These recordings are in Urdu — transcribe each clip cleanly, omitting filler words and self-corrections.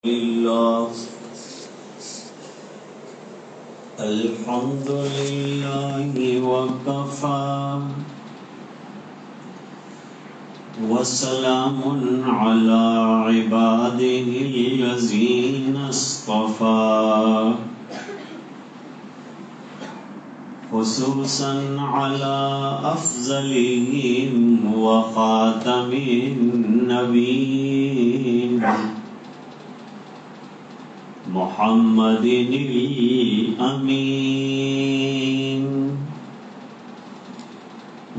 لله الحمد لله وكفى وسلام على عباده الذين اصطفى خصوصا على أفضلهم وخاتم النبيين محمد الأمين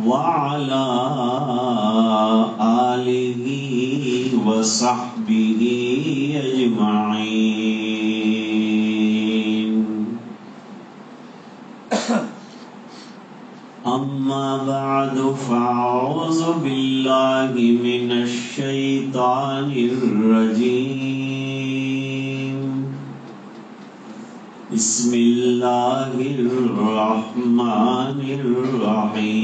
وعلى آله وصحبه أجمعين أما بعد فأعوذ بالله من الشيطان الرجيم بسم الله الرحمن الرحيم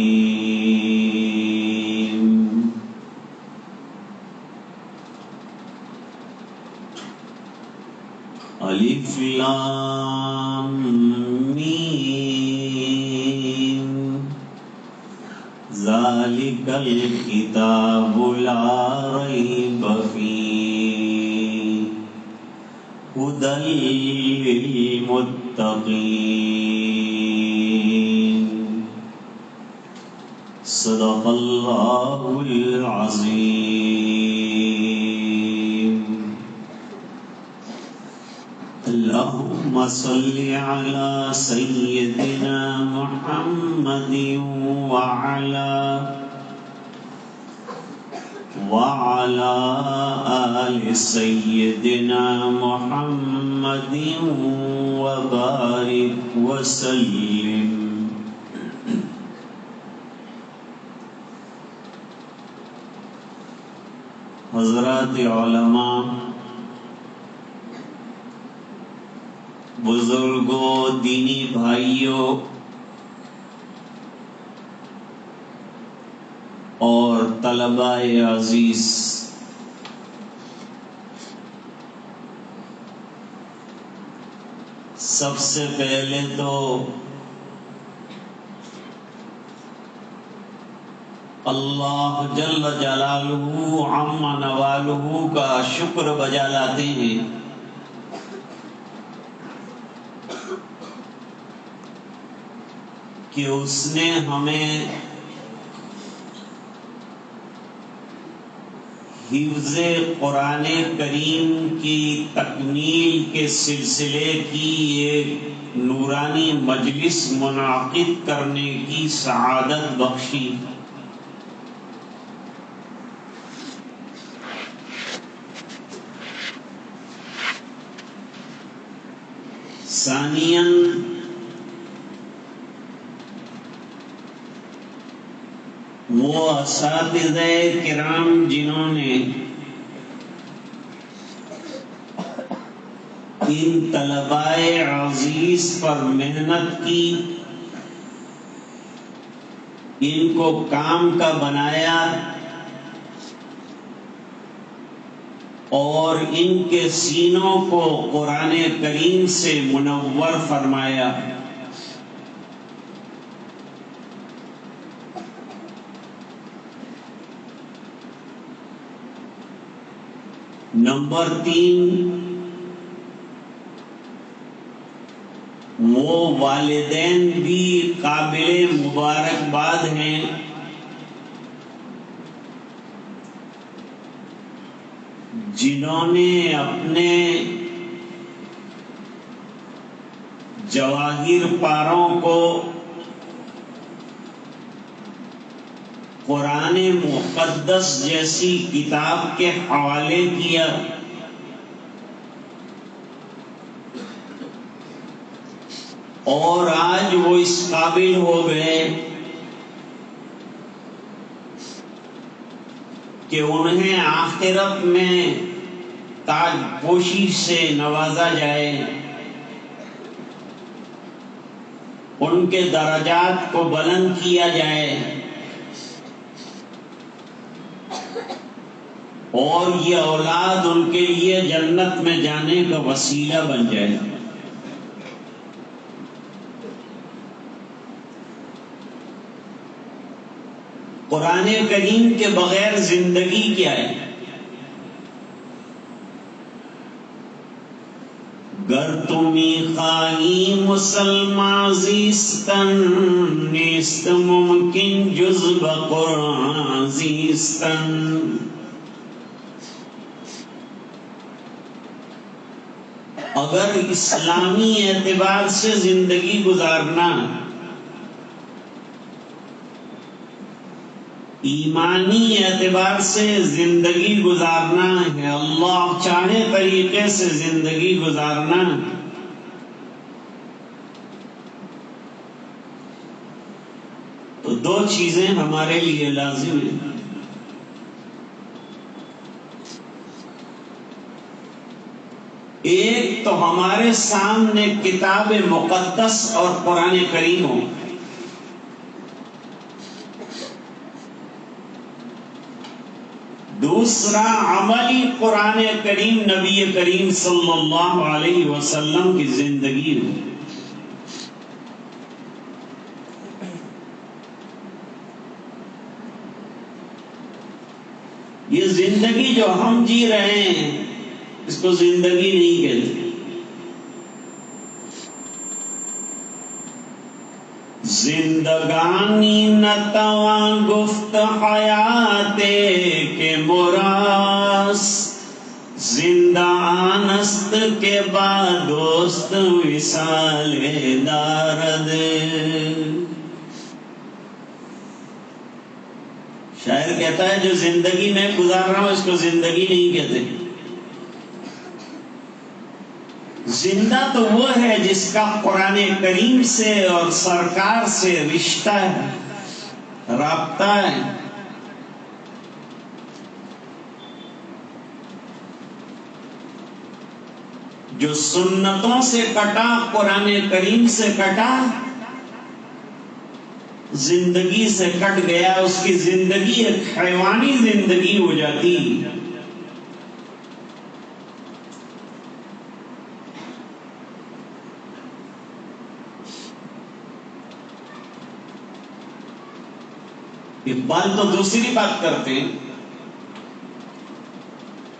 الف لام میم ذلك الكتاب لا ريب فيه هدى للمتقين صدق الله العظيم. اللهم صل على سيدنا محمد وعلى آل سيدنا محمد وبارك وسلم. حضرات علماء، بزرگوں، دینی بھائیوں اور طلباء عزیز، سب سے پہلے تو اللہ جل جلالہ عم نوالہ کا شکر بجا لاتے ہیں کہ اس نے ہمیں حفظ قرآن کریم کی تکمیل کے سلسلے کی ایک نورانی مجلس منعقد کرنے کی سعادت بخشی. ثانیاً وہ اساتذہ کرام جنہوں نے ان طلباء عزیز پر محنت کی، ان کو کام کا بنایا اور ان کے سینوں کو قرآن کریم سے منور فرمایا. نمبر 3، وہ والدین بھی قابل مبارکباد ہیں جنہوں نے اپنے جواہر پاروں کو قرآن مقدس جیسی کتاب کے حوالے کیا اور آج وہ اس قابل ہو گئے کہ انہیں آخرت میں تاج پوشی سے نوازا جائے، ان کے درجات کو بلند کیا جائے اور یہ اولاد ان کے لیے جنت میں جانے کا وسیلہ بن جائے. قرآن کریم کے بغیر زندگی کیا ہے؟ گر تمی خواہی مسلمان زیستن، نیست ممکن جز بقرآن زیستن. اگر اسلامی اعتبار سے زندگی گزارنا، ایمانی اعتبار سے زندگی گزارنا ہے، اللہ چاہے طریقے سے زندگی گزارنا، تو دو چیزیں ہمارے لیے لازم ہیں. ایک تو ہمارے سامنے کتاب مقدس اور قرآن کریم ہو، دوسرا عملی قرآن کریم نبی کریم صلی اللہ علیہ وسلم کی زندگی ہو. یہ زندگی جو ہم جی رہے ہیں اس کو زندگی نہیں کہتے. زندگانی نتواں گفت حیات کے مراس، زندہ آنست کے بعد دوست وصال دارد. شاعر کہتا ہے جو زندگی میں گزار رہا ہوں اس کو زندگی نہیں کہتے. زندہ تو وہ ہے جس کا قرآن کریم سے اور سرکار سے رشتہ ہے، رابطہ ہے. جو سنتوں سے کٹا، قرآن کریم سے کٹا، زندگی سے کٹ گیا، اس کی زندگی ایک حیوانی زندگی ہو جاتی. اقبال تو دوسری بات کرتے ہیں،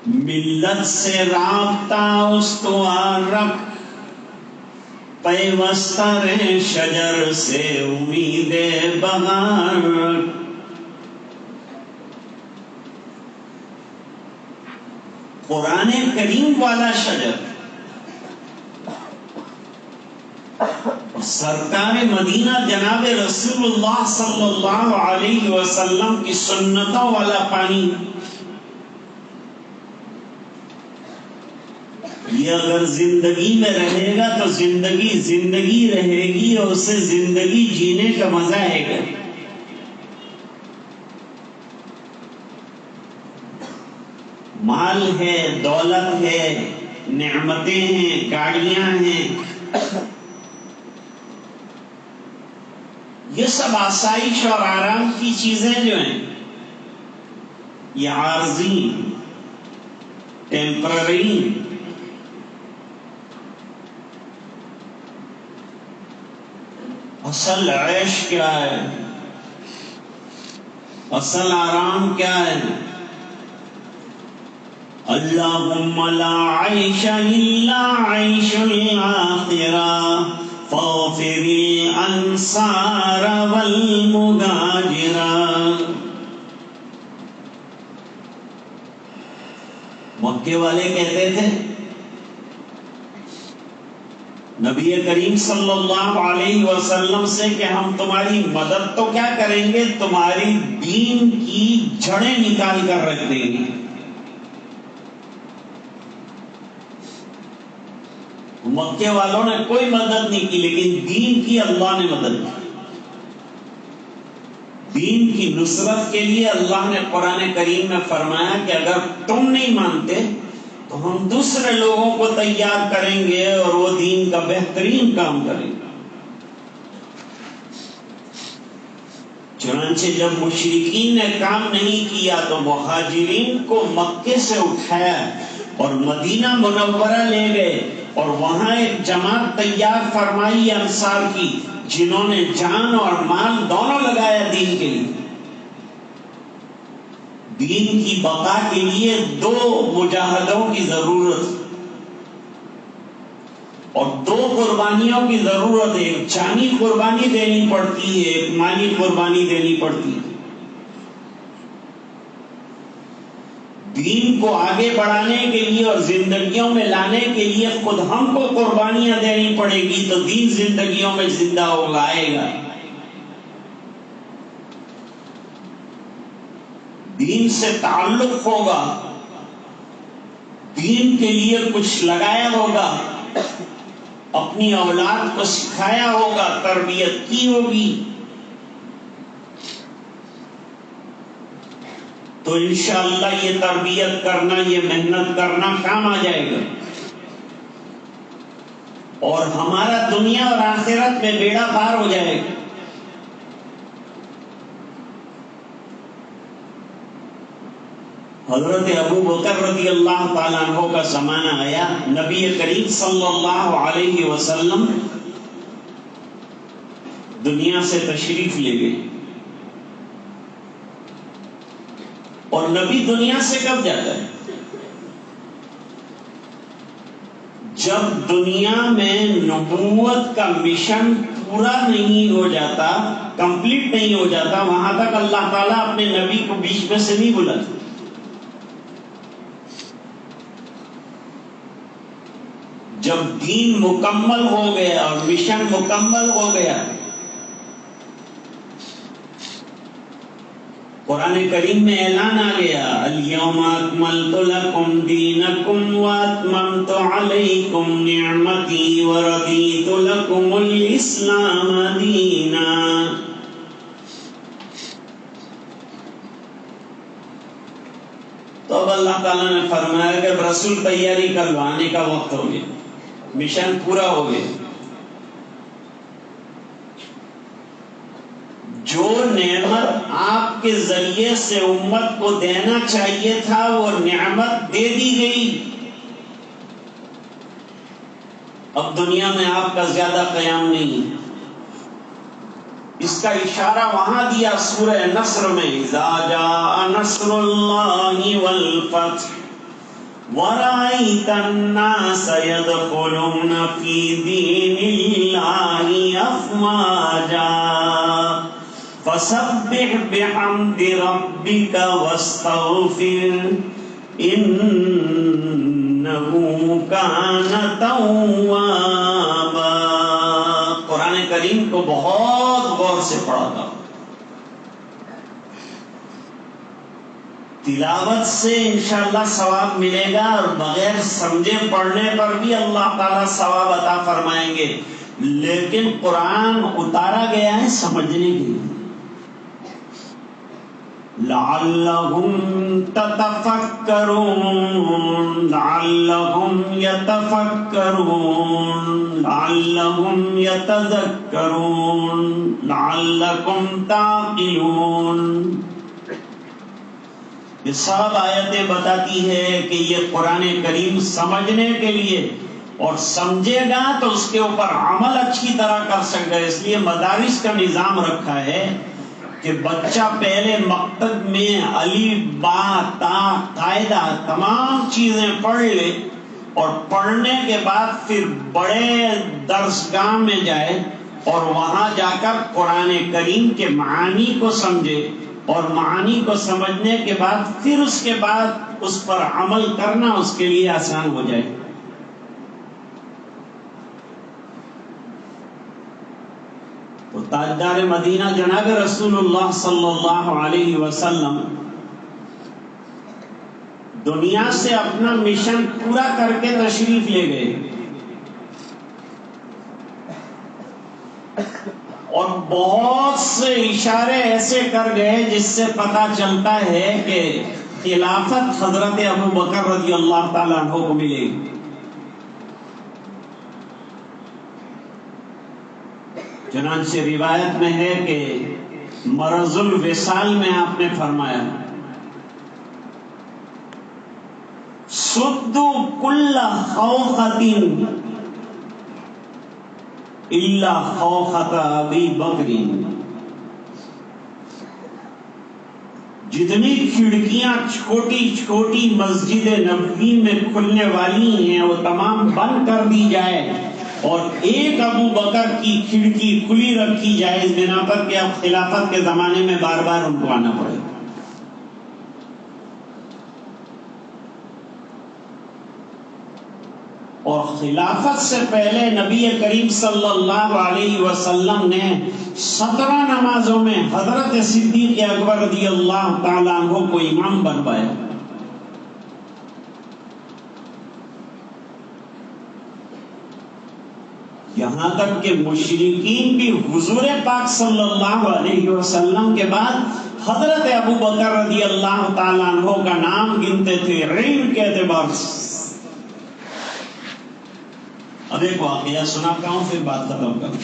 ملت سے رابطہ استوار رکھ، پیوستہ رہ شجر سے امید بہار رکھ. قرآن کریم والا شجر، سرکار مدینہ جناب رسول اللہ صلی اللہ علیہ وسلم کی سنتوں والا پانی، یہ اگر زندگی میں رہے گا تو زندگی رہے گی اور اسے زندگی جینے کا مزہ آئے گا. مال ہے، دولت ہے، نعمتیں ہیں، گاڑیاں ہیں، یہ سب آسائش اور آرام کی چیزیں جو ہیں یہ عارضی، ٹیمپرری. اصل عیش کیا ہے؟ اصل آرام کیا ہے؟ اللہم لا عیش الا عیش الآخرہ فاغفر الانصار والمہاجرہ. مکے والے کہتے تھے نبی کریم صلی اللہ علیہ وسلم سے کہ ہم تمہاری مدد تو کیا کریں گے، تمہاری دین کی جڑیں نکال کر رکھ دیں گے. مکے والوں نے کوئی مدد نہیں کی، لیکن دین کی اللہ نے مدد کی. دین کی نصرت کے لیے اللہ نے قرآن کریم میں فرمایا کہ اگر تم نہیں مانتے تو ہم دوسرے لوگوں کو تیار کریں گے اور وہ دین کا بہترین کام کریں گے. چنانچہ جب مشرکین نے کام نہیں کیا تو مہاجرین کو مکے سے اٹھایا اور مدینہ منورہ لے گئے، اور وہاں ایک جماعت تیار فرمائی انصار کی، جنہوں نے جان اور مال دونوں لگایا دین کے لیے۔ دین کی بقا کے لیے دو مجاہدوں کی ضرورت اور دو قربانیوں کی ضرورت ہے، ایک جانی قربانی دینی پڑتی ہے، ایک مالی قربانی دینی پڑتی ہے۔ دین کو آگے بڑھانے کے لیے اور زندگیوں میں لانے کے لیے خود ہم کو قربانیاں دینی پڑے گی تو دین زندگیوں میں زندہ ہوگا، آئے گا۔ دین سے تعلق ہوگا، دین کے لیے کچھ لگایا ہوگا، اپنی اولاد کو سکھایا ہوگا، تربیت کی ہوگی، تو انشاءاللہ یہ تربیت کرنا، یہ محنت کرنا کام آ جائے گا، اور ہمارا دنیا اور آخرت میں بیڑا پار ہو جائے گا۔ حضرت ابو بکر رضی اللہ تعالیٰ عنہ کا زمانہ آیا، نبی کریم صلی اللہ علیہ وسلم دنیا سے تشریف لے گئے، اور نبی دنیا سے کب جاتا ہے؟ جب دنیا میں نبوت کا مشن پورا نہیں ہو جاتا، کمپلیٹ نہیں ہو جاتا، وہاں تک اللہ تعالیٰ اپنے نبی کو بیچ میں سے نہیں بلاتا۔ جب دین مکمل ہو گیا اور مشن مکمل ہو گیا، قرآن کریم میں اعلان آ گیا، الیوم اکملت لکم دینکم واتممت علیکم نعمتی ورضیت لکم الاسلام دینا۔ تو اب اللہ تعالیٰ نے فرمایا کہ رسول تیاری کر لو، آنے کا وقت ہو گیا، مشن پورا ہو گیا۔ جو نعمت آپ کے ذریعے سے امت کو دینا چاہیے تھا وہ نعمت دے دی گئی، اب دنیا میں آپ کا زیادہ قیام نہیں ہے۔ اس کا اشارہ وہاں دیا سورہ نصر میں، اذا جاء نصر اللہ والفتح وَرَأَيْتَ النَّاسَ يَدْخُلُونَ فِي دِينِ اللَّهِ أَفْوَاجًا فَسَبِّحْ بِحَمْدِ رَبِّكَ وَاسْتَغْفِرْ إِنَّهُ كَانَ تَوَّابًا۔ قرآن کریم کو بہت غور سے پڑھا تھا، تلاوت سے انشاءاللہ ثواب ملے گا، اور بغیر سمجھے پڑھنے پر بھی اللہ تعالیٰ ثواب عطا فرمائیں گے، لیکن قرآن اتارا گیا ہے سمجھنے کے لیے، لعلہم تتفکرون، لعلہم یتفکرون، لعلہم یتذکرون، لعلکم تعقلون۔ یہ سب آیتیں بتاتی ہے کہ یہ قرآن کریم سمجھنے کے لیے، اور سمجھے گا تو اس کے اوپر عمل اچھی طرح کر سکے گا۔ اس لیے مدارس کا نظام رکھا ہے کہ بچہ پہلے مکتب میں الف با تا قاعدہ تمام چیزیں پڑھ لے، اور پڑھنے کے بعد پھر بڑے درسگاہ میں جائے اور وہاں جا کر قرآن کریم کے معانی کو سمجھے، اور معانی کو سمجھنے کے بعد پھر اس کے بعد اس پر عمل کرنا اس کے لیے آسان ہو جائے۔ تو تاجدار مدینہ جناب رسول اللہ صلی اللہ علیہ وسلم دنیا سے اپنا مشن پورا کر کے تشریف لے گئے، اور بہت سے اشارے ایسے کر گئے جس سے پتہ چلتا ہے کہ خلافت حضرت ابو بکر رضی اللہ تعالیٰ عنہ کو ملے گی۔ چنانچہ روایت میں ہے کہ مرض الوصال میں آپ نے فرمایا سدو کل خوخۃ الا خوخۃ ابی بکر، جتنی کھڑکیاں چھوٹی چھوٹی مسجد نبوی میں کھلنے والی ہیں وہ تمام بند کر دی جائے اور ایک ابو بکر کی کھڑکی کھلی رکھی جائے اس بنا پر کہ اب خلافت کے زمانے میں بار بار ان کو آنا پڑے۔ اور خلافت سے پہلے نبی کریم صلی اللہ علیہ وسلم نے 17 نمازوں میں حضرت صدیق اکبر رضی اللہ تعالیٰ عنہ کو امام بنوایا۔ یہاں تک کہ مشرکین بھی حضور پاک صلی اللہ علیہ وسلم کے بعد حضرت ابو بکر رضی اللہ تعالیٰ عنہ کا نام گنتے تھے علم کے اعتبار سے۔ اب ایک واقعہ سناتا ہوں پھر بات ختم کروں۔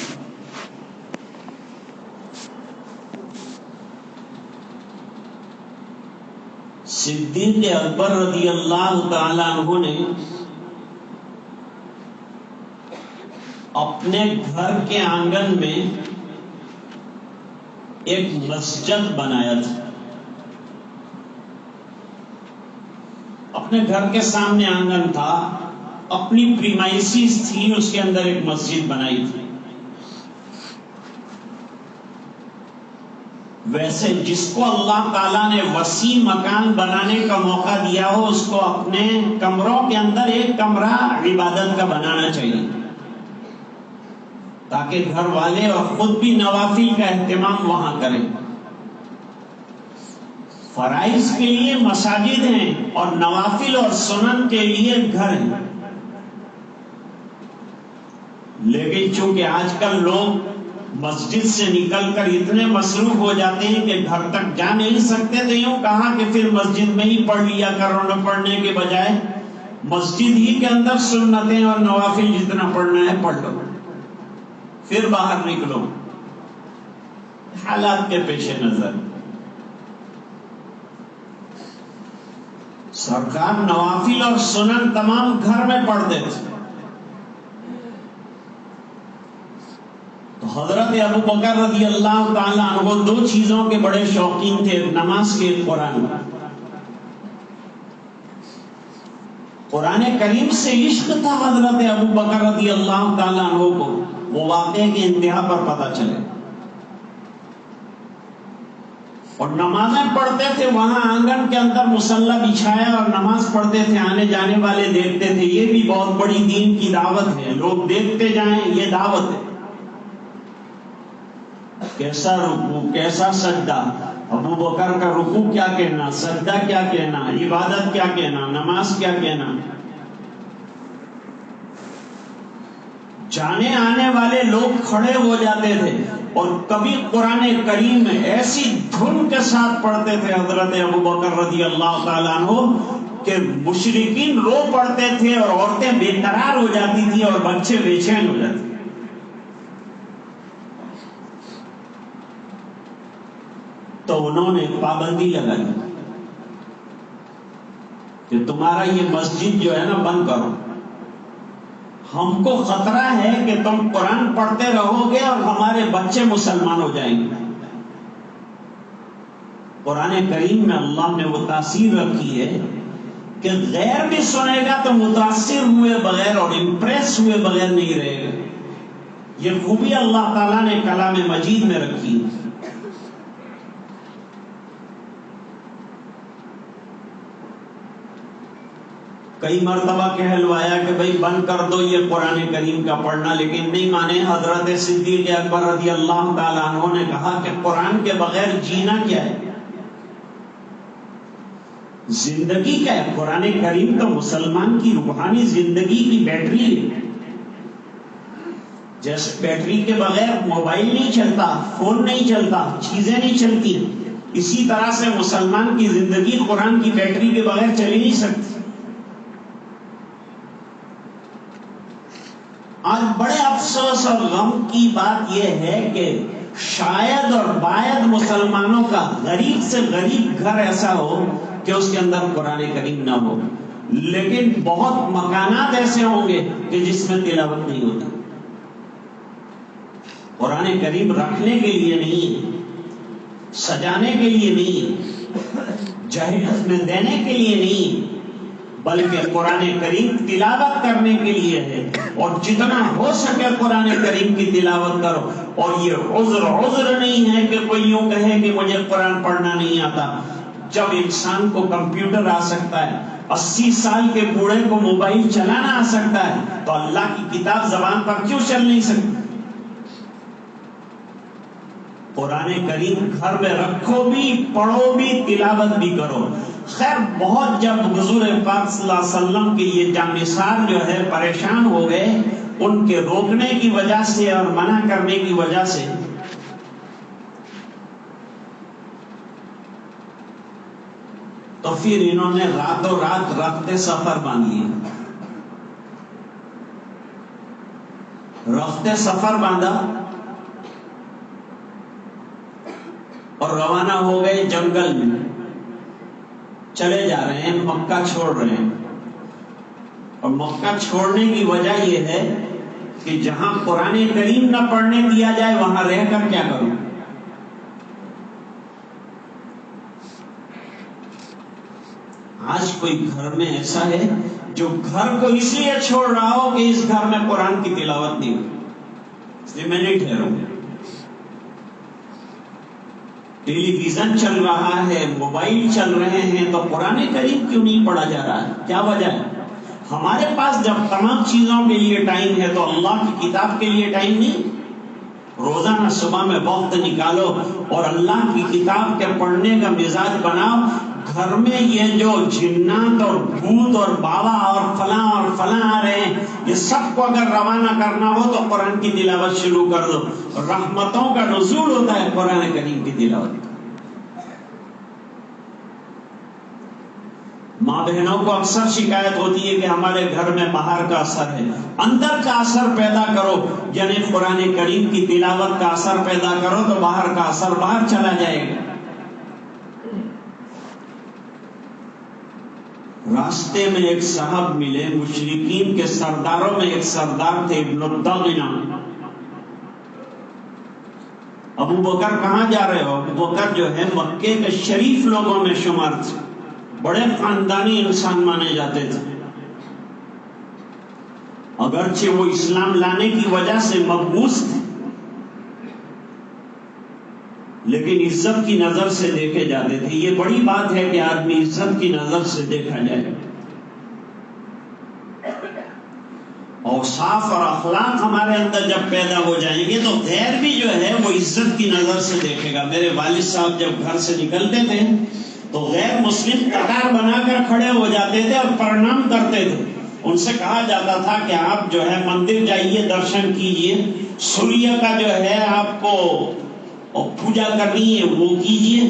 صدیق اکبر رضی اللہ تعالیٰ عنہ نے اپنے گھر کے آنگن میں ایک مسجد بنایا تھا۔ اپنے گھر کے سامنے آنگن تھا، اپنی پریمائسز تھی، اس کے اندر ایک مسجد بنائی تھی۔ ویسے جس کو اللہ تعالیٰ نے وسیع مکان بنانے کا موقع دیا ہو اس کو اپنے کمروں کے اندر ایک کمرہ عبادت کا بنانا چاہیے تاکہ گھر والے اور خود بھی نوافل کا اہتمام وہاں کریں۔ فرائض کے لیے مساجد ہیں اور نوافل اور سنن کے لیے گھر ہیں، لیکن چونکہ آج کل لوگ مسجد سے نکل کر اتنے مصروف ہو جاتے ہیں کہ گھر تک جا نہیں سکتے، تو یوں کہا کہ پھر مسجد میں ہی پڑھ لیا کرو، نہ پڑھنے کے بجائے مسجد ہی کے اندر سنتیں اور نوافل جتنا پڑھنا ہے پڑھ لو، پھر باہر نکلو۔ حالات کے پیش نظر سرکار نوافل اور سنن تمام گھر میں پڑھتے تھے۔ تو حضرت ابو بکر رضی اللہ تعالیٰ عنہ 2 چیزوں کے بڑے شوقین تھے، نماز کے، قرآن۔ قرآن کریم سے عشق تھا حضرت ابو بکر رضی اللہ تعالیٰ عنہ کو، وہ واقعے کی انتہا پر پتہ چلے۔ اور نمازیں پڑھتے تھے، وہاں آنگن کے اندر مصلی بچھایا اور نماز پڑھتے تھے، آنے جانے والے دیکھتے تھے۔ یہ بھی بہت بڑی دین کی دعوت ہے، لوگ دیکھتے جائیں، یہ دعوت ہے۔ کیسا رکوع، کیسا سجدہ، ابو بکر کا رکوع کیا کہنا، سجدہ کیا کہنا، عبادت کیا کہنا، نماز کیا کہنا۔ جانے آنے والے لوگ کھڑے ہو جاتے تھے اور کبھی قرآن کریم میں ایسی دھن کے ساتھ پڑھتے تھے حضرت ابو بکر رضی اللہ تعالیٰ عنہ کہ مشرکین رو پڑتے تھے اور عورتیں بے قرار ہو جاتی تھی اور بچے بے چین ہو جاتے تھے۔ تو انہوں نے پابندی لگائی کہ تمہارا یہ مسجد جو ہے نا بند کرو، ہم کو خطرہ ہے کہ تم قرآن پڑھتے رہو گے اور ہمارے بچے مسلمان ہو جائیں گے۔ قرآن کریم میں اللہ نے وہ تاثیر رکھی ہے کہ غیر بھی سنے گا تو متاثر ہوئے بغیر اور امپریس ہوئے بغیر نہیں رہے گا۔ یہ خوبی اللہ تعالیٰ نے کلام مجید میں رکھی ہے۔ کئی مرتبہ کہلوایا کہ بھئی بند کر دو یہ قرآن کریم کا پڑھنا، لیکن نہیں مانے۔ حضرت صدیق اکبر رضی اللہ تعالیٰ عنہ نے کہا کہ قرآن کے بغیر جینا کیا ہے، زندگی کیا ہے؟ قرآن کریم تو مسلمان کی روحانی زندگی کی بیٹری ہے۔ جیسے بیٹری کے بغیر موبائل نہیں چلتا، فون نہیں چلتا، چیزیں نہیں چلتی، اسی طرح سے مسلمان کی زندگی قرآن کی بیٹری کے بغیر چل ہی نہیں سکتی۔ آج بڑے افسوس اور غم کی بات یہ ہے کہ شاید اور باید مسلمانوں کا غریب سے غریب گھر ایسا ہو کہ اس کے اندر قرآن کریم نہ ہو، لیکن بہت مکانات ایسے ہوں گے کہ جس میں تلاوت نہیں ہوتی۔ قرآن کریم رکھنے کے لیے نہیں، سجانے کے لیے نہیں، جہیز میں دینے کے لیے نہیں، بلکہ قرآن کریم تلاوت کرنے کے لیے ہے، اور جتنا ہو سکے قرآن کریم کی تلاوت کرو۔ اور یہ عذر نہیں ہے کہ کوئی یوں کہے کہ مجھے قرآن پڑھنا نہیں آتا۔ جب انسان کو کمپیوٹر آ سکتا ہے، 80 سال کے بوڑھے کو موبائل چلانا آ سکتا ہے، تو اللہ کی کتاب زبان پر کیوں چل نہیں سکتی؟ قرآن کریم گھر میں رکھو بھی، پڑھو بھی، تلاوت بھی کرو۔ خیر بہت جب حضور پاک صلی اللہ علیہ وسلم کے یہ جانثار جو ہے پریشان ہو گئے، ان کے روکنے کی وجہ سے اور منع کرنے کی وجہ سے، تو پھر انہوں نے راتوں رات رفتے سفر باندھ لیے، رفتے سفر باندھا اور روانہ ہو گئے جنگل میں، چلے جا رہے ہیں، مکہ چھوڑ رہے ہیں۔ اور مکہ چھوڑنے کی وجہ یہ ہے کہ جہاں قرآن کریم نہ پڑھنے دیا جائے وہاں رہ کر کیا کروں؟ آج کوئی گھر میں ایسا ہے جو گھر کو اس لیے چھوڑ رہا ہو کہ اس گھر میں قرآن کی تلاوت نہیں ہو، اس لیے میں نہیں ٹھہروں گا۔ ٹیلی ویژن چل رہا ہے، موبائل چل رہے ہیں، تو قرآن کریم کیوں نہیں پڑھا جا رہا ہے؟ کیا وجہ ہے؟ ہمارے پاس جب تمام چیزوں کے لیے ٹائم ہے تو اللہ کی کتاب کے لیے ٹائم نہیں؟ روزانہ صبح میں وقت نکالو اور اللہ کی کتاب کے پڑھنے کا مزاج بناؤ۔ گھر میں یہ جو جنات اور بھوت اور بابا اور فلاں آ رہے ہیں، یہ سب کو اگر روانہ کرنا ہو تو قرآن کی تلاوت شروع کر دو۔ رحمتوں کا نزول ہوتا ہے قرآن کریم کی تلاوت۔ ماں بہنوں کو اکثر شکایت ہوتی ہے کہ ہمارے گھر میں باہر کا اثر ہے، اندر کا اثر پیدا کرو، یعنی قرآن کریم کی تلاوت کا اثر پیدا کرو تو باہر کا اثر باہر چلا جائے گا۔ راستے میں ایک صاحب ملے، مشرکین کے سرداروں میں ایک سردار تھے ابن الدغنہ۔ ابو بکر کہاں جا رہے ہو؟ ابو بکر جو ہے مکے کے شریف لوگوں میں شمار تھے، بڑے خاندانی انسان مانے جاتے تھے، اگرچہ وہ اسلام لانے کی وجہ سے مبعوث تھے لیکن عزت کی نظر سے دیکھے جاتے تھے۔ یہ بڑی بات ہے کہ آدمی عزت کی نظر سے دیکھا جائے۔ اوصاف اور اخلاق ہمارے اندر جب پیدا ہو جائیں گے تو غیر بھی جو ہے وہ عزت کی نظر سے دیکھے گا۔ میرے والد صاحب جب گھر سے نکلتے تھے تو غیر مسلم قطار بنا کر کھڑے ہو جاتے تھے اور پرنام کرتے تھے۔ ان سے کہا جاتا تھا کہ آپ جو ہے مندر جائیے، درشن کیجئے، سوریہ کا جو ہے آپ کو پوجا کرنی ہے وہ کیجئے۔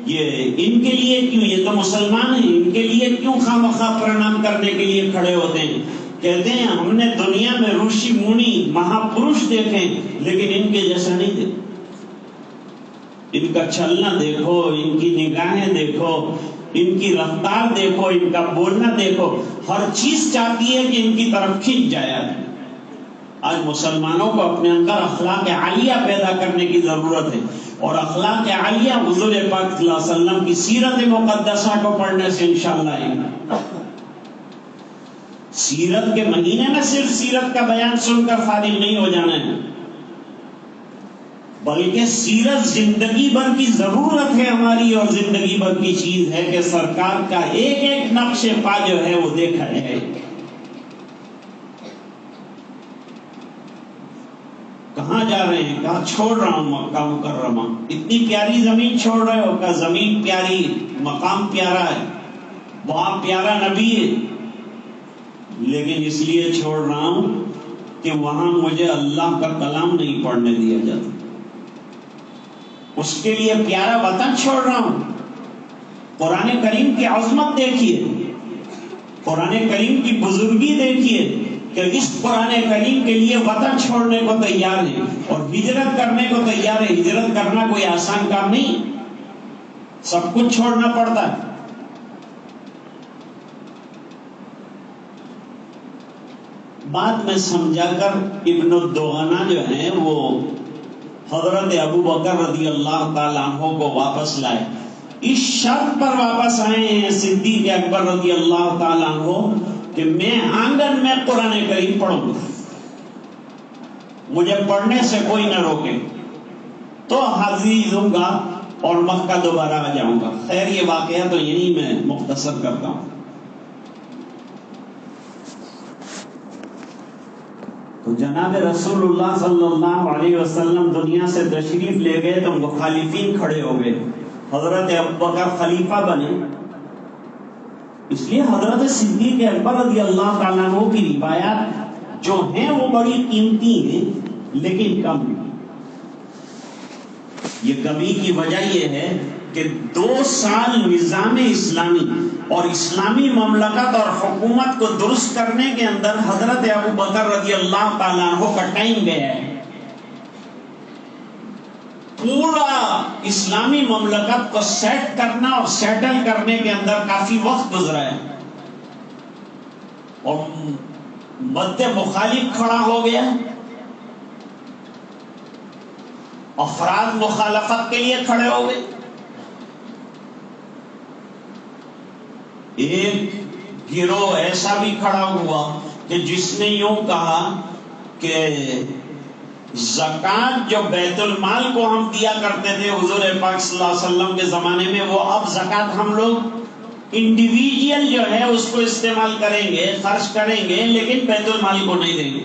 یہ ان کے لیے کیوں؟ یہ تو مسلمان ہیں، ان کے لیے کیوں خواہ پرنام کرنے کے لیے کھڑے ہوتے ہیں؟ کہتے ہیں ہم نے دنیا میں رشی منی مہا پروش دیکھے لیکن ان کے جیسا نہیں دیکھا۔ ان کا چلنا دیکھو، ان کی نگاہیں دیکھو، ان کی رفتار دیکھو، ان کا بولنا دیکھو، ہر چیز چاہتی ہے کہ ان کی طرف کھینچ جائے۔ آج مسلمانوں کو اپنے اندر اخلاق عالیہ پیدا کرنے کی ضرورت ہے، اور اخلاق عالیہ حضور پاک صلی اللہ علیہ وسلم کی سیرت مقدسہ کو پڑھنے سے انشاءاللہ آئے گا۔ سیرت کے مہینے میں صرف سیرت کا بیان سن کر فارغ نہیں ہو جانا ہے، بلکہ سیرت زندگی بھر کی ضرورت ہے ہماری، اور زندگی بھر کی چیز ہے کہ سرکار کا ایک ایک نقش پا جو ہے وہ دیکھا جائے۔ کہاں جا رہے ہیں؟ کہاں چھوڑ رہا ہوں مکہ مکرمہ۔ اتنی پیاری زمین چھوڑ رہے ہو؟ کہ زمین پیاری، مقام پیارا ہے، وہاں پیارا نبی ہے، لیکن اس لیے چھوڑ رہا ہوں کہ وہاں مجھے اللہ کا کلام نہیں پڑھنے دیا جاتا۔ اس کے لیے پیارا وطن چھوڑ رہا ہوں۔ قرآن کریم کی عظمت دیکھیے، قرآن کریم کی بزرگی دیکھیے، کہ اس قرآن کریم کے لیے وطن چھوڑنے کو تیار ہے اور ہجرت کرنے کو تیار ہے. ہجرت کرنا کوئی آسان کام نہیں، سب کچھ چھوڑنا پڑتا ہے. بعد میں سمجھا کر ابن الدغنہ جو ہیں وہ حضرت ابو بکر رضی اللہ تعالیٰ عنہ کو واپس لائے. اس شرط پر واپس آئے ہیں صدیق اکبر رضی اللہ تعالیٰ عنہ کہ میں آنگن میں قرآن کریم پڑھوں گا، مجھے پڑھنے سے کوئی نہ روکے تو حاضری دوں گا اور مکہ دوبارہ آ جاؤں گا. خیر یہ واقعہ تو یہی میں مختصر کرتا ہوں. تو جناب رسول اللہ صلی اللہ علیہ وسلم دنیا سے تشریف لے گئے تو مخالفین کھڑے ہو گئے. حضرت ابوبکر خلیفہ بنے، اس لیے حضرت صدیق اکبر رضی اللہ تعالیٰ عنہ کی روایات جو ہیں وہ بڑی قیمتی ہیں لیکن کم ہیں. یہ کمی کی وجہ یہ ہے کہ 2 سال نظام اسلامی اور اسلامی مملکت اور حکومت کو درست کرنے کے اندر حضرت ابوبکر رضی اللہ تعالیٰ عنہ کا ٹائم گیا ہے. پورا اسلامی مملکت کو سیٹ کرنا اور سیٹل کرنے کے اندر کافی وقت گزرا ہے اور مد مخالف کھڑا ہو گیا. افراد مخالفت کے لیے کھڑے ہو گئے. ایک گروہ ایسا بھی کھڑا ہوا کہ جس نے یوں کہا کہ زکوٰۃ جو بیت المال کو ہم دیا کرتے تھے حضور پاک صلی اللہ علیہ وسلم کے زمانے میں، وہ اب زکوٰۃ ہم لوگ انڈیویجول جو ہے اس کو استعمال کریں گے، خرچ کریں گے، لیکن بیت المال کو نہیں دیں گے.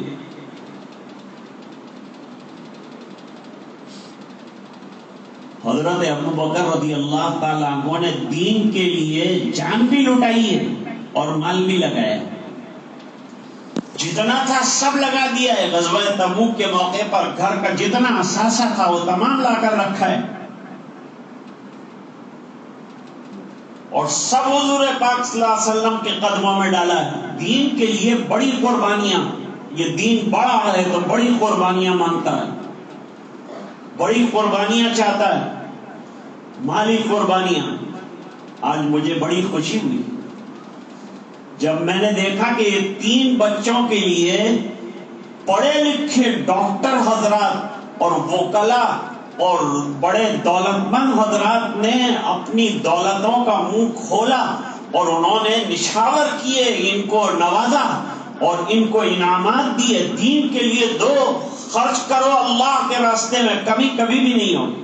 حضرت ابوبکر رضی اللہ تعالیٰ عنہ نے دین کے لیے جان بھی لٹائی ہے اور مال بھی لگایا، جتنا تھا سب لگا دیا ہے. غزوہ تبوک کے موقع پر گھر کا جتنا اثاثہ تھا وہ تمام لا کر رکھا ہے اور سب حضور پاک صلی اللہ علیہ وسلم کے قدموں میں ڈالا ہے. دین کے لیے بڑی قربانیاں، یہ دین بڑا ہے تو بڑی قربانیاں مانگتا ہے، بڑی قربانیاں چاہتا ہے، مالی قربانیاں. آج مجھے بڑی خوشی ہوئی جب میں نے دیکھا کہ یہ 3 بچوں کے لیے پڑھے لکھے ڈاکٹر حضرات اور وکلاء اور بڑے دولت مند حضرات نے اپنی دولتوں کا منہ کھولا اور انہوں نے نشاور کیے، ان کو نوازا اور ان کو انعامات دیے. دین کے لیے دو، خرچ کرو اللہ کے راستے میں، کمی کبھی بھی نہیں ہوگی.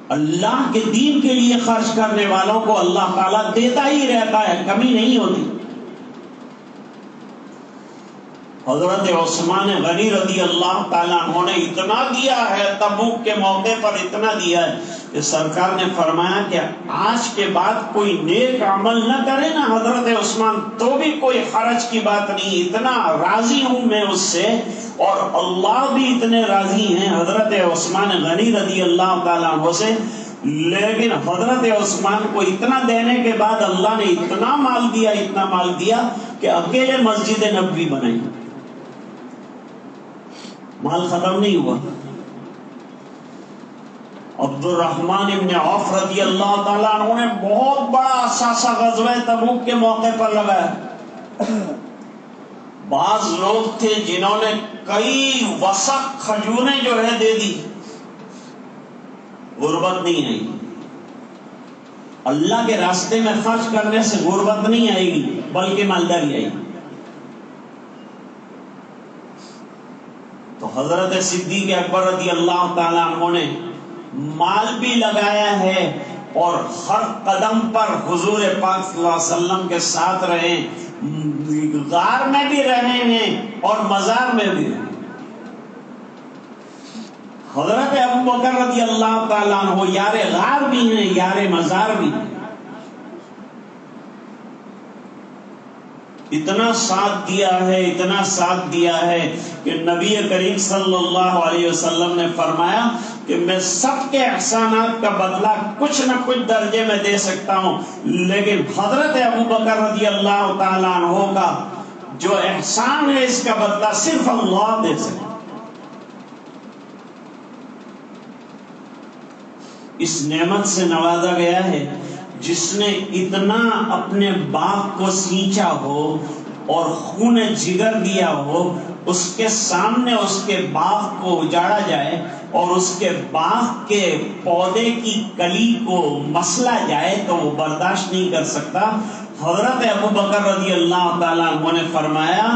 اللہ کے دین کے لیے خرچ کرنے والوں کو اللہ تعالیٰ دیتا ہی رہتا ہے، کمی نہیں ہوتی. حضرت عثمان غنی رضی اللہ تعالیٰ عنہ نے اتنا دیا ہے، تبوک کے موقع پر اتنا دیا ہے کہ سرکار نے فرمایا کہ آج کے بعد کوئی نیک عمل نہ کرے نا حضرت عثمان تو بھی کوئی حرج کی بات نہیں، اتنا راضی ہوں میں اس سے اور اللہ بھی اتنے راضی ہیں حضرت عثمان غنی رضی اللہ تعالیٰ عنہ سے. لیکن حضرت عثمان کو اتنا دینے کے بعد اللہ نے اتنا مال دیا کہ اکیلے مسجد نبوی بنائی، مال ختم نہیں ہوا. عبد الرحمن ابن عوف رضی اللہ تعالیٰ عنہ نے بہت بڑا اثاثہ غزوہ تبوک کے موقع پر لگایا. بعض لوگ تھے جنہوں نے کئی وسق کھجوریں جو ہے دے دی. غربت نہیں آئی. اللہ کے راستے میں خرچ کرنے سے غربت نہیں آئے گی بلکہ مالداری آئے گی. تو حضرت صدیق اکبر رضی اللہ تعالیٰ عنہ نے مال بھی لگایا ہے اور ہر قدم پر حضور پاک صلی اللہ علیہ وسلم کے ساتھ رہے، غار میں بھی رہے ہیں اور مزار میں بھی رہے. حضرت ابوبکر رضی اللہ تعالیٰ عنہ یار غار بھی ہیں، یار مزار بھی ہیں. اتنا ساتھ دیا ہے کہ نبی کریم صلی اللہ علیہ وسلم نے فرمایا کہ کہ میں سب کے احسانات کا بدلہ کچھ نہ کچھ درجے میں دے سکتا ہوں، لیکن حضرت ابو بکر رضی اللہ تعالیٰ عنہ کا جو احسان ہے اس کا بدلہ صرف اللہ دے سکتا۔ اس نعمت سے نوازا گیا ہے جس نے اتنا اپنے باغ کو سینچا ہو اور خون جگر دیا ہو، اس کے سامنے اس کے باغ کو اجاڑا جائے اور اس کے باغ کے پودے کی کلی کو مسلا جائے تو وہ برداشت نہیں کر سکتا۔ حضرت ابو بکر رضی اللہ تعالیٰ عنہ نے فرمایا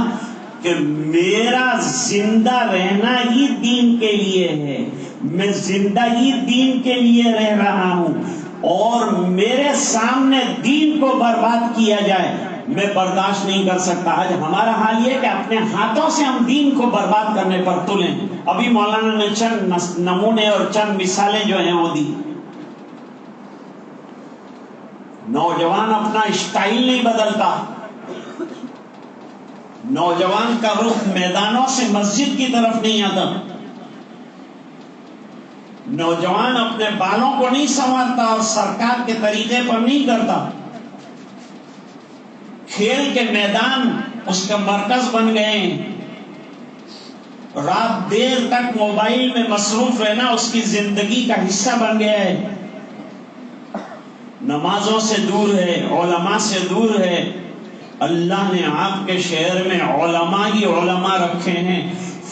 کہ میرا زندہ رہنا ہی دین کے لیے ہے، میں زندہ ہی دین کے لیے رہ رہا ہوں، اور میرے سامنے دین کو برباد کیا جائے میں برداشت نہیں کر سکتا۔ آج ہمارا حال یہ کہ اپنے ہاتھوں سے ہم دین کو برباد کرنے پر تلیں۔ ابھی مولانا نے چند نمونے اور چند مثالیں جو ہیں وہ دی۔ نوجوان اپنا اسٹائل نہیں بدلتا، نوجوان کا رخ میدانوں سے مسجد کی طرف نہیں آتا، نوجوان اپنے بالوں کو نہیں سنوارتا اور سرکار کے طریقے پر نہیں کرتا۔ کھیل کے میدان اس کا مرکز بن گئے ہیں، رات دیر تک موبائل میں مصروف رہنا اس کی زندگی کا حصہ بن گیا ہے، نمازوں سے دور ہے، علماء سے دور ہے۔ اللہ نے آپ کے شہر میں علماء ہی علماء رکھے ہیں،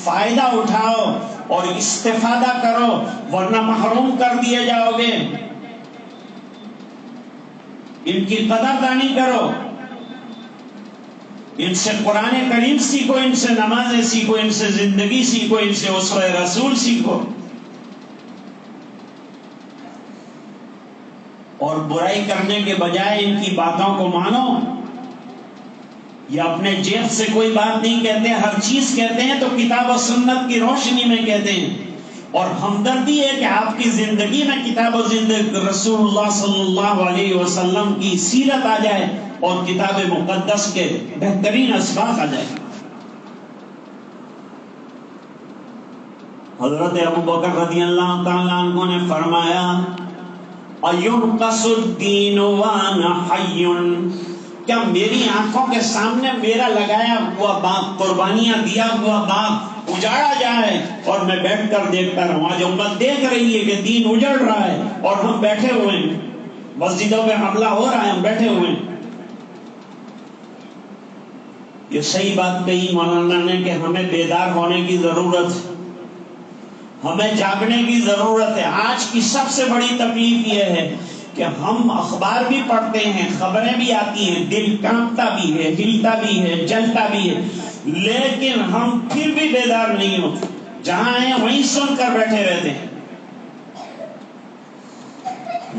فائدہ اٹھاؤ اور استفادہ کرو ورنہ محروم کر دیے جاؤ گے۔ ان کی قدردانی کرو، ان سے قرآن کریم سیکھو، ان سے نمازیں سیکھو، ان سے زندگی سیکھو، ان سے اسوہ رسول سیکھو، اور برائی کرنے کے بجائے ان کی باتوں کو مانو۔ یہ اپنے جیب سے کوئی بات نہیں کہتے، ہر چیز کہتے ہیں تو کتاب و سنت کی روشنی میں کہتے ہیں، اور ہمدردی ہے کہ آپ کی زندگی میں کتاب و زندگی رسول اللہ صلی اللہ علیہ وسلم کی سیرت آ جائے اور کتاب مقدس کے بہترین اسباق آ جائے۔ حضرت ابو بکر رضی اللہ تعالیٰ عنہ نے فرمایا اَيُنْقَصُ الدِّينُ وَأَنَا حَيٌّ، کیا میری آنکھوں کے سامنے میرا لگایا ہوا باغ، قربانیاں دیا ہوا باغ اجاڑا جائے اور میں بیٹھ کر دیکھتا رہوں؟ آج امت دیکھ رہی ہے کہ دین اجڑ رہا ہے اور ہم بیٹھے ہوئے ہیں، مسجدوں پہ حملہ ہو رہا ہے، ہم بیٹھے ہوئے ہیں۔ یہ صحیح بات کہی مولانا نے کہ ہمیں بیدار ہونے کی ضرورت ہے، ہمیں جاگنے کی ضرورت ہے۔ آج کی سب سے بڑی تکلیف یہ ہے کہ ہم اخبار بھی پڑھتے ہیں، خبریں بھی آتی ہیں، دل کانپتا بھی ہے، ہلتا بھی ہے، جلتا بھی ہے، لیکن ہم پھر بھی بیدار نہیں ہوتے، جہاں ہیں وہیں سن کر بیٹھے رہتے ہیں۔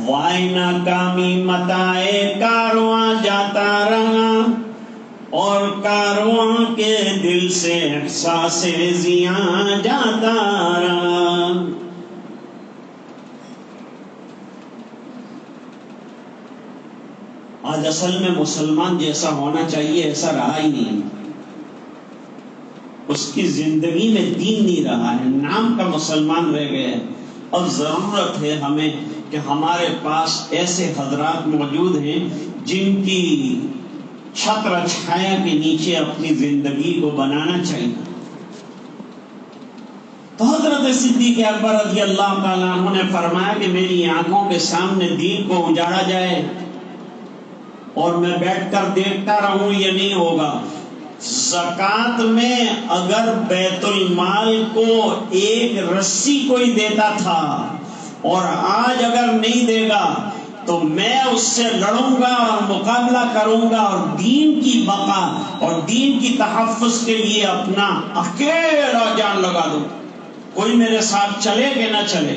وائے ناکامی متائے کارواں جاتا رہا، اور کارواں کے دل سے احساس زیاں جاتا رہا۔ آج اصل میں مسلمان جیسا ہونا چاہیے ایسا رہا ہی نہیں، اس کی زندگی میں دین نہیں رہا ہے، نام کا مسلمان رہ گیا ہے۔ اب ضرورت ہے ہمیں کہ ہمارے پاس ایسے حضرات موجود ہیں جن کی چھتر چھایا کے نیچے اپنی زندگی کو بنانا چاہیے۔ تو حضرت صدیق اکبر رضی اللہ تعالیٰ عنہ نے فرمایا کہ میری آنکھوں کے سامنے دین کو اجاڑا جائے اور میں بیٹھ کر دیکھتا رہوں، یہ نہیں ہوگا۔ زکوٰۃ میں اگر بیت المال کو ایک رسی کوئی دیتا تھا اور آج اگر نہیں دے گا تو میں اس سے لڑوں گا اور مقابلہ کروں گا اور دین کی بقا اور دین کی تحفظ کے لیے اپنا اکیلا جان لگا دوں، کوئی میرے ساتھ چلے کہ نہ چلے۔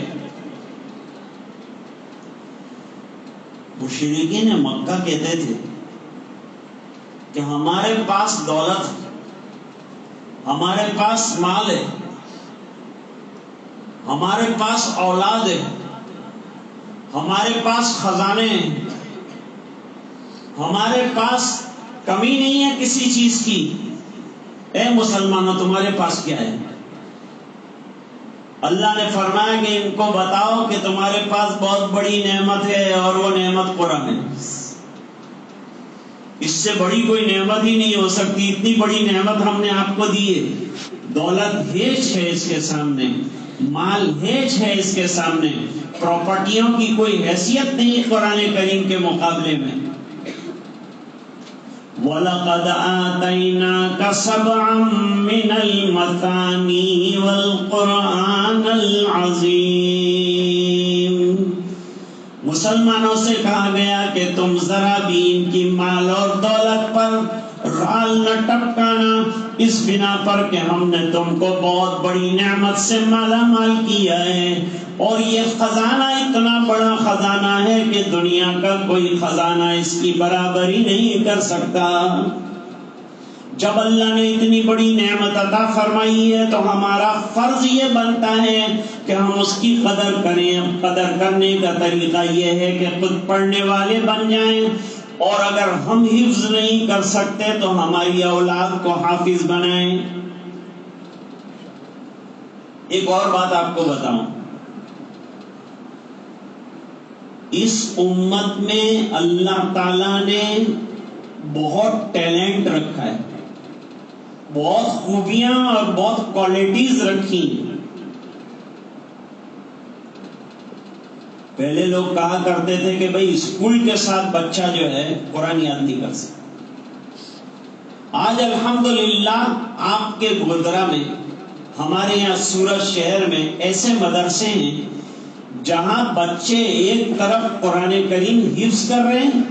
مشرکین مکہ کہتے تھے کہ ہمارے پاس دولت ہے، ہمارے پاس مال ہے، ہمارے پاس اولاد ہے، ہمارے پاس خزانے ہیں، ہمارے پاس کمی نہیں ہے کسی چیز کی۔ اے مسلمانوں تمہارے پاس کیا ہے؟ اللہ نے فرمایا کہ ان کو بتاؤ کہ تمہارے پاس بہت بڑی نعمت ہے اور وہ نعمت قرآن ہے. اس سے بڑی کوئی نعمت ہی نہیں ہو سکتی. اتنی بڑی نعمت ہم نے آپ کو دی ہے. دولت ہیچ ہے اس کے سامنے, مال ہیچ ہے اس کے سامنے, پراپرٹیوں کی کوئی حیثیت نہیں قرآن کریم کے مقابلے میں. وَلَقَدْ آتَيْنَاكَ سَبْعًا مِّنَ الْمَثَانِي وَالْقُرْآنَ الْعَظِيمِ. مسلمانوں سے کہا گیا کہ تم ذرا بھی ان کی مال اور دولت پر رال نہ ٹپکانا, اس بنا پر کہ ہم نے تم کو بہت بڑی نعمت سے مالا مال کیا ہے, اور یہ خزانہ اتنا بڑا خزانہ ہے کہ دنیا کا کوئی خزانہ اس کی برابری نہیں کر سکتا. جب اللہ نے اتنی بڑی نعمت عطا فرمائی ہے تو ہمارا فرض یہ بنتا ہے کہ ہم اس کی قدر کریں. قدر کرنے کا طریقہ یہ ہے کہ خود پڑھنے والے بن جائیں, اور اگر ہم حفظ نہیں کر سکتے تو ہماری اولاد کو حافظ بنائیں. ایک اور بات آپ کو بتاؤں, اس امت میں اللہ تعالیٰ نے بہت ٹیلنٹ رکھا ہے, بہت خوبیاں اور بہت کوالٹیز رکھی. پہلے لوگ کہا کرتے تھے کہ بھئی اسکول کے ساتھ بچہ جو ہے قرآن یاد نہیں کر سکتا. آج الحمدللہ آپ کے گودرا میں, ہمارے یہاں سورت شہر میں ایسے مدرسے ہیں جہاں بچے ایک طرف قرآن کریم حفظ کر رہے ہیں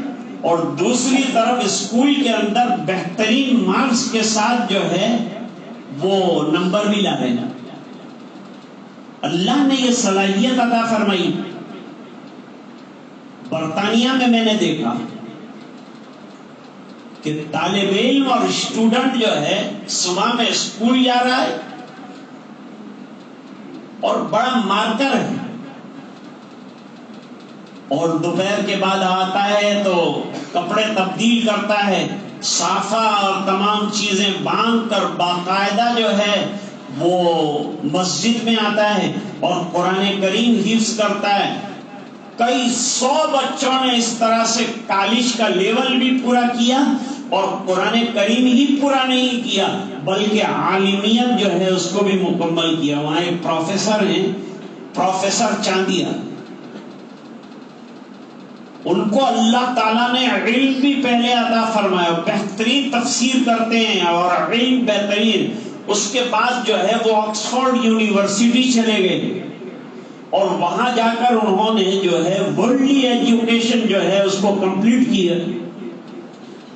اور دوسری طرف اسکول کے اندر بہترین مارکس کے ساتھ جو ہے وہ نمبر بھی لا رہے ہیں. اللہ نے یہ صلاحیت عطا فرمائی. برطانیہ میں نے دیکھا کہ طالب علم اور اسٹوڈنٹ جو ہے صبح میں اسکول جا رہا ہے اور بڑا مارکر ہے, اور دوپہر کے بعد آتا ہے تو کپڑے تبدیل کرتا ہے, صافہ اور تمام چیزیں باندھ کر باقاعدہ جو ہے وہ مسجد میں آتا ہے اور قرآن کریم حفظ کرتا ہے. کئی 100 بچوں نے اس طرح سے کالج کا لیول بھی پورا کیا اور قرآن کریم ہی پورا نہیں کیا بلکہ عالمیت جو ہے اس کو بھی مکمل کیا. وہاں ایک پروفیسر ہیں, پروفیسر چاندیا, ان کو اللہ تعالیٰ نے علم بھی پہلے عطا فرمایا, بہترین تفسیر کرتے ہیں اور علم بہترین. اس کے بعد جو ہے وہ آکسفورڈ یونیورسٹی چلے گئے اور وہاں جا کر انہوں نے جو ہے ورلڈلی ایجوکیشن جو ہے اس کو کمپلیٹ کیا,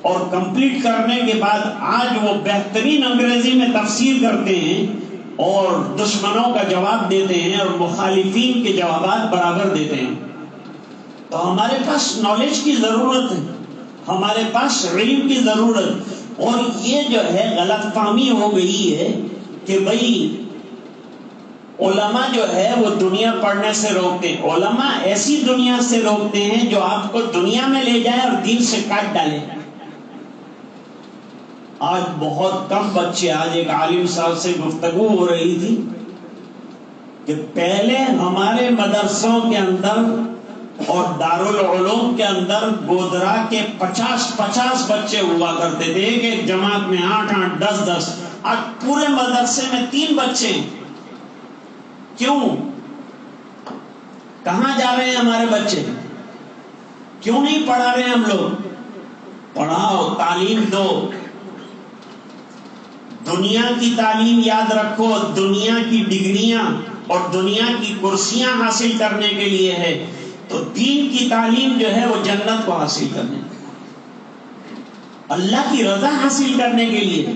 اور کمپلیٹ کرنے کے بعد آج وہ بہترین انگریزی میں تفسیر کرتے ہیں اور دشمنوں کا جواب دیتے ہیں اور مخالفین کے جوابات برابر دیتے ہیں. تو ہمارے پاس نالج کی ضرورت ہے, ہمارے پاس علم کی ضرورت. اور یہ جو ہے غلط فہمی ہو گئی ہے کہ بھئی علماء جو ہے وہ دنیا پڑھنے سے روکتے ہیں. علماء ایسی دنیا سے روکتے ہیں جو آپ کو دنیا میں لے جائے اور دین سے کاٹ ڈالے. آج بہت کم بچے, آج ایک عالم صاحب سے گفتگو ہو رہی تھی کہ پہلے ہمارے مدرسوں کے اندر اور دارالعلوم کے اندر گودرا کے 50 بچے ہوا کرتے تھے, ایک جماعت میں 8 10. آج پورے مدرسے میں 3 بچے. کیوں؟ کہاں جا رہے ہیں ہمارے بچے؟ کیوں نہیں پڑھا رہے ہم لوگ؟ پڑھاؤ, تعلیم دو. دنیا کی تعلیم یاد رکھو, دنیا کی ڈگریاں اور دنیا کی کرسیاں حاصل کرنے کے لیے ہے, تو دین کی تعلیم جو ہے وہ جنت کو حاصل کرنے, اللہ کی رضا حاصل کرنے کے لیے.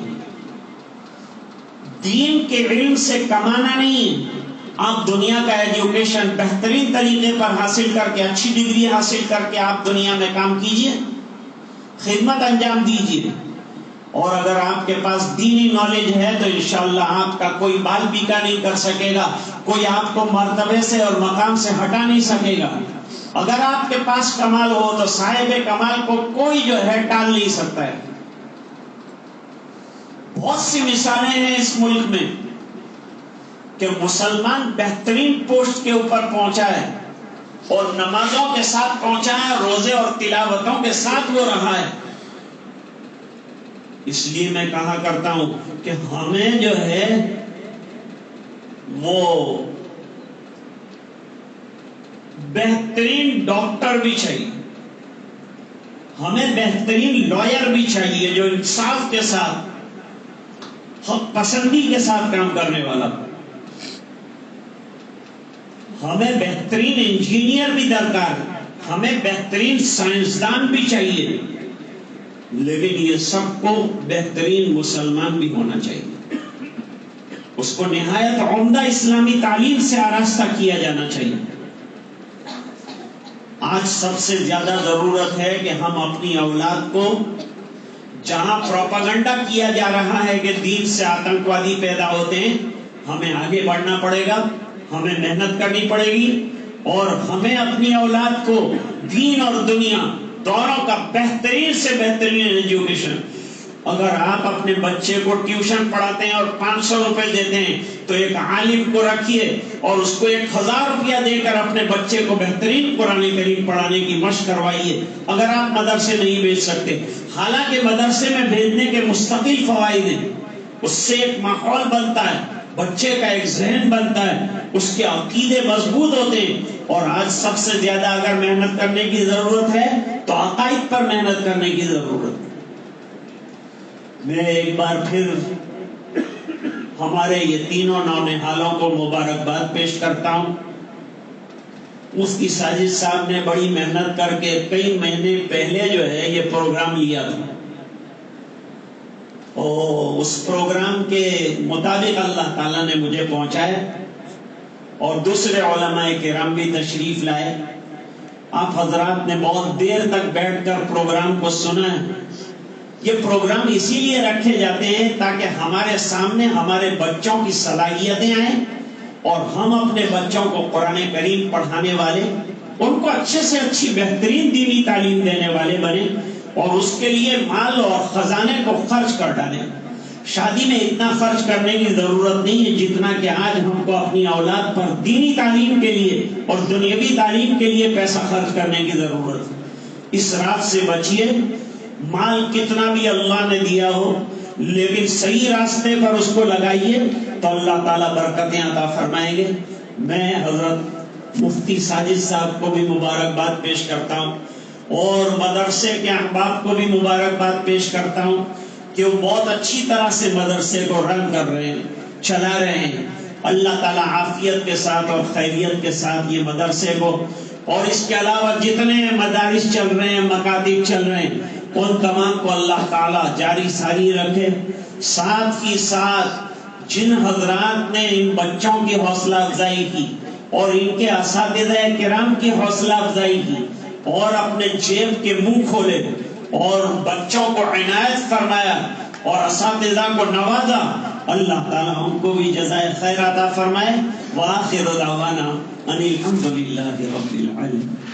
دین کے علم سے کمانا نہیں. آپ دنیا کا ایجوکیشن بہترین طریقے پر حاصل کر کے, اچھی ڈگری حاصل کر کے آپ دنیا میں کام کیجئے, خدمت انجام دیجئے. اور اگر آپ کے پاس دینی نالج ہے تو انشاءاللہ آپ کا کوئی بال بیکا نہیں کر سکے گا, کوئی آپ کو مرتبے سے اور مقام سے ہٹا نہیں سکے گا. اگر آپ کے پاس کمال ہو تو صاحب کمال کو کوئی جو ہے ٹال نہیں سکتا ہے. بہت سی مثالیں ہیں اس ملک میں. کہ مسلمان بہترین پوسٹ کے اوپر پہنچا ہے اور نمازوں کے ساتھ پہنچا ہے، روزے اور تلاوتوں کے ساتھ وہ رہا ہے. اس لیے میں کہا کرتا ہوں کہ ہمیں جو ہے وہ بہترین ڈاکٹر بھی چاہیے، ہمیں بہترین لائر بھی چاہیے جو انصاف کے ساتھ، حق پسندی کے ساتھ کام کرنے والا. ہمیں بہترین انجینئر بھی درکار ہے، ہمیں بہترین سائنسدان بھی چاہیے، لیکن یہ سب کو بہترین مسلمان بھی ہونا چاہیے. اس کو نہایت عمدہ اسلامی تعلیم سے آراستہ کیا جانا چاہیے. آج سب سے زیادہ ضرورت ہے کہ ہم اپنی اولاد کو، جہاں پروپیگنڈا کیا جا رہا ہے کہ دین سے آتنکوادی پیدا ہوتے ہیں، ہمیں آگے بڑھنا پڑے گا، ہمیں محنت کرنی پڑے گی، اور ہمیں اپنی اولاد کو دین اور دنیا دونوں کا بہترین سے بہترین ایجوکیشن. اگر آپ اپنے بچے کو ٹیوشن پڑھاتے ہیں اور 500 روپے دیتے ہیں تو ایک عالم کو رکھیے اور اس کو 1000 روپیہ دے کر اپنے بچے کو بہترین قرآن کریم پڑھانے کی مشق کروائیے. اگر آپ مدرسے نہیں بھیج سکتے، حالانکہ مدرسے میں بھیجنے کے مستقل فوائد ہیں، اس سے ایک ماحول بنتا ہے، بچے کا ایک ذہن بنتا ہے، اس کے عقیدے مضبوط ہوتے ہیں. اور آج سب سے زیادہ اگر محنت کرنے کی ضرورت ہے تو عقائد پر محنت کرنے کی ضرورت ہے. میں ایک بار پھر ہمارے یہ تینوں نونہالوں کو مبارکباد پیش کرتا ہوں. مفتی ساجد صاحب نے بڑی محنت کر کے کئی مہینے پہلے جو ہے یہ پروگرام لیا تھا، اور اس پروگرام کے مطابق اللہ تعالیٰ نے مجھے پہنچایا اور دوسرے علماء کرام بھی تشریف لائے. آپ حضرات نے بہت دیر تک بیٹھ کر پروگرام کو سنا ہے. یہ پروگرام اسی لیے رکھے جاتے ہیں تاکہ ہمارے سامنے ہمارے بچوں کی صلاحیتیں آئیں اور ہم اپنے بچوں کو قرآن کریم پڑھانے والے، ان کو اچھے سے اچھی بہترین دینی تعلیم دینے والے بنے، اور اس کے لیے مال اور خزانے کو خرچ کر ڈالیں. شادی میں اتنا خرچ کرنے کی ضرورت نہیں ہے جتنا کہ آج ہم کو اپنی اولاد پر دینی تعلیم کے لیے اور دنیاوی تعلیم کے لیے پیسہ خرچ کرنے کی ضرورت ہے. اسراف سے بچیے. مال کتنا بھی اللہ نے دیا ہو لیکن صحیح راستے پر اس کو لگائیے تو اللہ تعالیٰ برکتیں عطا فرمائیں گے. میں حضرت مفتی ساجد صاحب کو بھی مبارکباد پیش کرتا ہوں اور مدرسے کے احباب کو بھی مبارکباد پیش کرتا ہوں کہ وہ بہت اچھی طرح سے مدرسے کو رن کر رہے ہیں، چلا رہے ہیں. اللہ تعالیٰ عافیت کے ساتھ اور خیریت کے ساتھ یہ مدرسے کو، اور اس کے علاوہ جتنے مدارس چل رہے ہیں، مکاتب چل رہے ہیں، ان تمام کو اللہ تعالیٰ جاری ساری رکھے. ساتھ ہی ساتھ جن حضرات نے ان بچوں کی حوصلہ افزائی کی اور ان کے اساتذہ کرام کی حوصلہ افزائی کی اور اپنے جیب کے منہ کھولے اور بچوں کو عنایت فرمایا اور اساتذہ کو نوازا، اللہ تعالیٰ ان کو بھی جزائے خیر عطا فرمائے. وآخر دعوانا ان الحمد للہ رب العالمین.